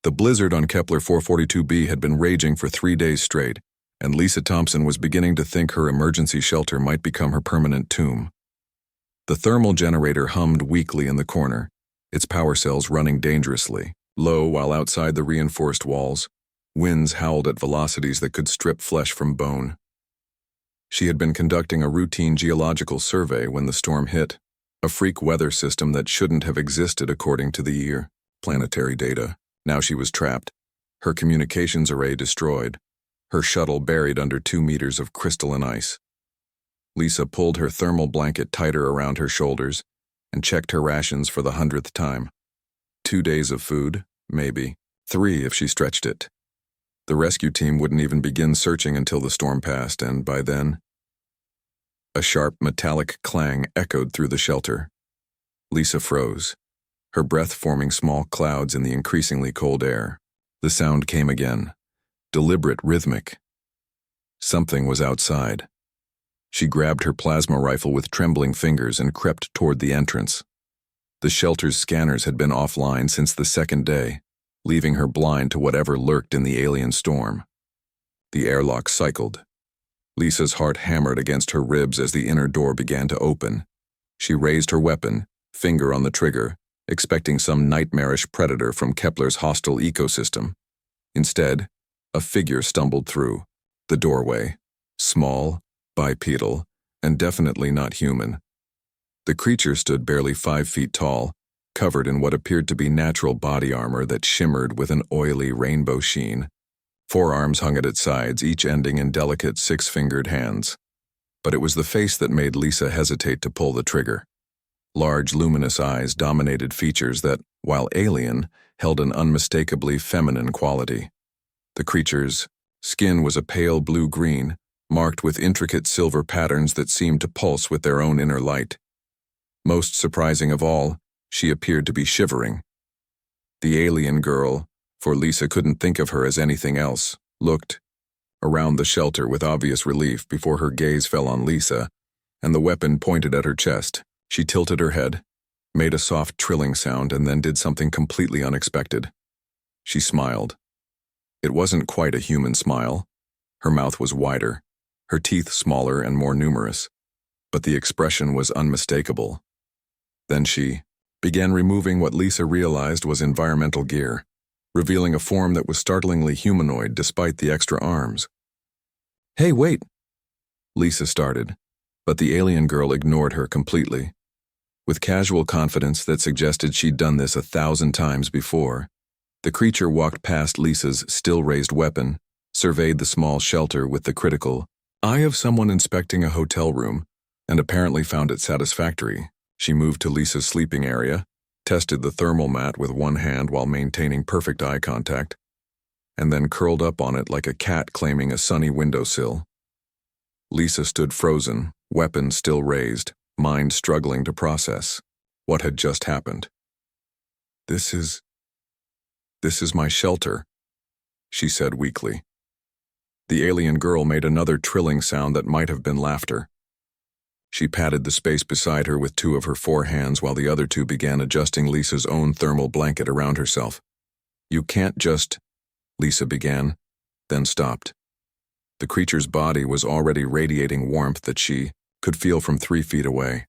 The blizzard on Kepler 442b had been raging for 3 days straight, and Lisa Thompson was beginning to think her emergency shelter might become her permanent tomb. The thermal generator hummed weakly in the corner, its power cells running dangerously low while outside the reinforced walls, winds howled at velocities that could strip flesh from bone. She had been conducting a routine geological survey when the storm hit, a freak weather system that shouldn't have existed according to the planetary data. Now she was trapped, her communications array destroyed, her shuttle buried under 2 meters of crystalline ice. Lisa pulled her thermal blanket tighter around her shoulders and checked her rations for the 100th time. 2 days of food, maybe. 3 if she stretched it. The rescue team wouldn't even begin searching until the storm passed, and by then, a sharp metallic clang echoed through the shelter. Lisa froze, her breath forming small clouds in the increasingly cold air. The sound came again, deliberate, rhythmic. Something was outside. She grabbed her plasma rifle with trembling fingers and crept toward the entrance. The shelter's scanners had been offline since the second day, leaving her blind to whatever lurked in the alien storm. The airlock cycled. Lisa's heart hammered against her ribs as the inner door began to open. She raised her weapon, finger on the trigger, expecting some nightmarish predator from Kepler's hostile ecosystem. Instead, a figure stumbled through the doorway, small, bipedal, and definitely not human. The creature stood barely 5 feet tall, covered in what appeared to be natural body armor that shimmered with an oily rainbow sheen. 4 arms hung at its sides, each ending in delicate 6-fingered hands. But it was the face that made Lisa hesitate to pull the trigger. Large, luminous eyes dominated features that, while alien, held an unmistakably feminine quality. The creature's skin was a pale blue-green, marked with intricate silver patterns that seemed to pulse with their own inner light. Most surprising of all, she appeared to be shivering. The alien girl, for Lisa couldn't think of her as anything else, looked around the shelter with obvious relief before her gaze fell on Lisa, and the weapon pointed at her chest. She tilted her head, made a soft trilling sound, and then did something completely unexpected. She smiled. It wasn't quite a human smile. Her mouth was wider, her teeth smaller and more numerous, but the expression was unmistakable. Then she began removing what Lisa realized was environmental gear, revealing a form that was startlingly humanoid despite the extra arms. "Hey, wait!" Lisa started, but the alien girl ignored her completely. With casual confidence that suggested she'd done this 1,000 times before, the creature walked past Lisa's still-raised weapon, surveyed the small shelter with the critical eye of someone inspecting a hotel room, and apparently found it satisfactory. She moved to Lisa's sleeping area, tested the thermal mat with one hand while maintaining perfect eye contact, and then curled up on it like a cat claiming a sunny windowsill. Lisa stood frozen, weapon still raised, mind struggling to process what had just happened. This is my shelter," she said weakly. The alien girl made another trilling sound that might have been laughter. She patted the space beside her with 2 of her 4 hands while the other 2 began adjusting Lisa's own thermal blanket around herself. "You can't just," Lisa began, then stopped. The creature's body was already radiating warmth that she could feel from 3 feet away.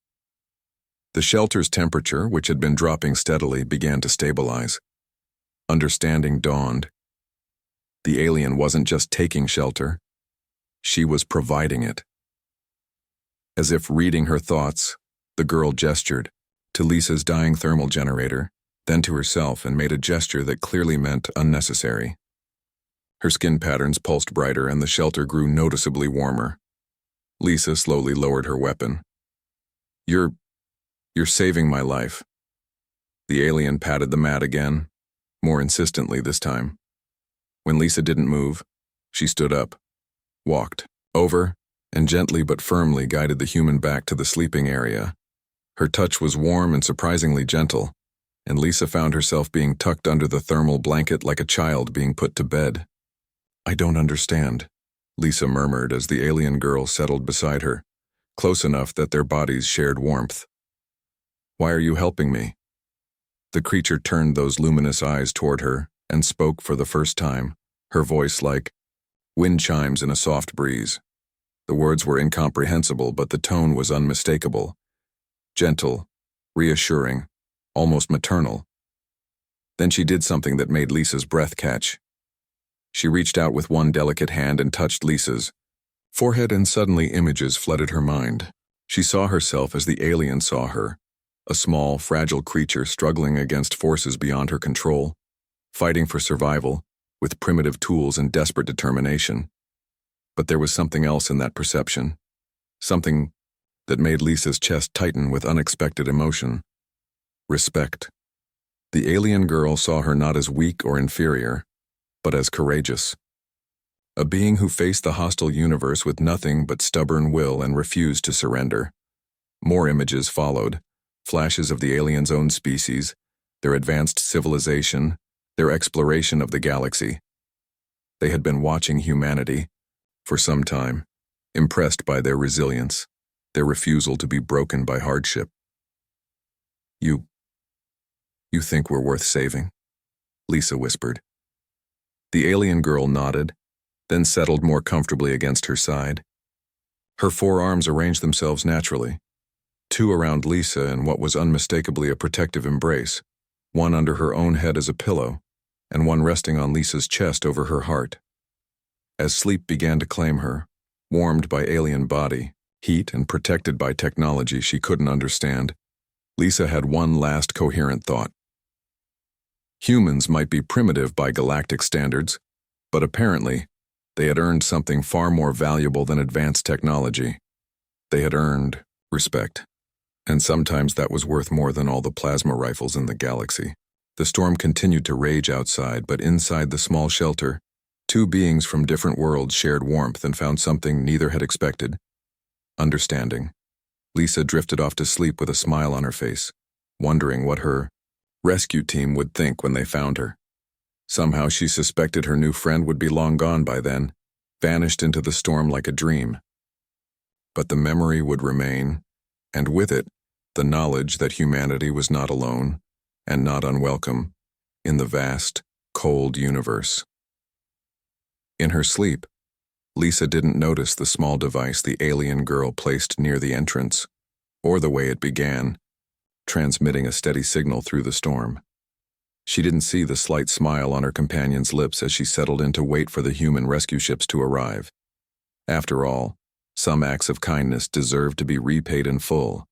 The shelter's temperature, which had been dropping steadily, began to stabilize. Understanding dawned. The alien wasn't just taking shelter, she was providing it. As if reading her thoughts, the girl gestured to Lisa's dying thermal generator, then to herself, and made a gesture that clearly meant unnecessary. Her skin patterns pulsed brighter and the shelter grew noticeably warmer. Lisa slowly lowered her weapon. You're saving my life." The alien patted the mat again, more insistently this time. When Lisa didn't move, she stood up, walked over, and gently but firmly guided the human back to the sleeping area. Her touch was warm and surprisingly gentle, and Lisa found herself being tucked under the thermal blanket like a child being put to bed. "I don't understand," Lisa murmured as the alien girl settled beside her, close enough that their bodies shared warmth. "Why are you helping me?" The creature turned those luminous eyes toward her, and spoke for the first time, her voice like wind chimes in a soft breeze. The words were incomprehensible, but the tone was unmistakable. Gentle, reassuring, almost maternal. Then she did something that made Lisa's breath catch. She reached out with one delicate hand and touched Lisa's forehead, and suddenly images flooded her mind. She saw herself as the alien saw her, a small, fragile creature struggling against forces beyond her control, fighting for survival, with primitive tools and desperate determination. But there was something else in that perception, something that made Lisa's chest tighten with unexpected emotion. Respect. The alien girl saw her not as weak or inferior, but as courageous. A being who faced the hostile universe with nothing but stubborn will and refused to surrender. More images followed, flashes of the aliens' own species, their advanced civilization, their exploration of the galaxy. They had been watching humanity, for some time, impressed by their resilience, their refusal to be broken by hardship. You think we're worth saving? Lisa whispered. The alien girl nodded, then settled more comfortably against her side. Her forearms arranged themselves naturally, two around Lisa in what was unmistakably a protective embrace, one under her own head as a pillow, and one resting on Lisa's chest over her heart. As sleep began to claim her, warmed by alien body, heat, and protected by technology she couldn't understand, Lisa had one last coherent thought. Humans might be primitive by galactic standards, but apparently, they had earned something far more valuable than advanced technology. They had earned respect. And sometimes that was worth more than all the plasma rifles in the galaxy. The storm continued to rage outside, but inside the small shelter, two beings from different worlds shared warmth and found something neither had expected. Understanding. Lisa drifted off to sleep with a smile on her face, wondering what her rescue team would think when they found her. Somehow she suspected her new friend would be long gone by then, vanished into the storm like a dream. But the memory would remain, and with it, the knowledge that humanity was not alone, and not unwelcome, in the vast, cold universe. In her sleep, Lisa didn't notice the small device the alien girl placed near the entrance, or the way it began, transmitting a steady signal through the storm. She didn't see the slight smile on her companion's lips as she settled in to wait for the human rescue ships to arrive. After all, some acts of kindness deserved to be repaid in full,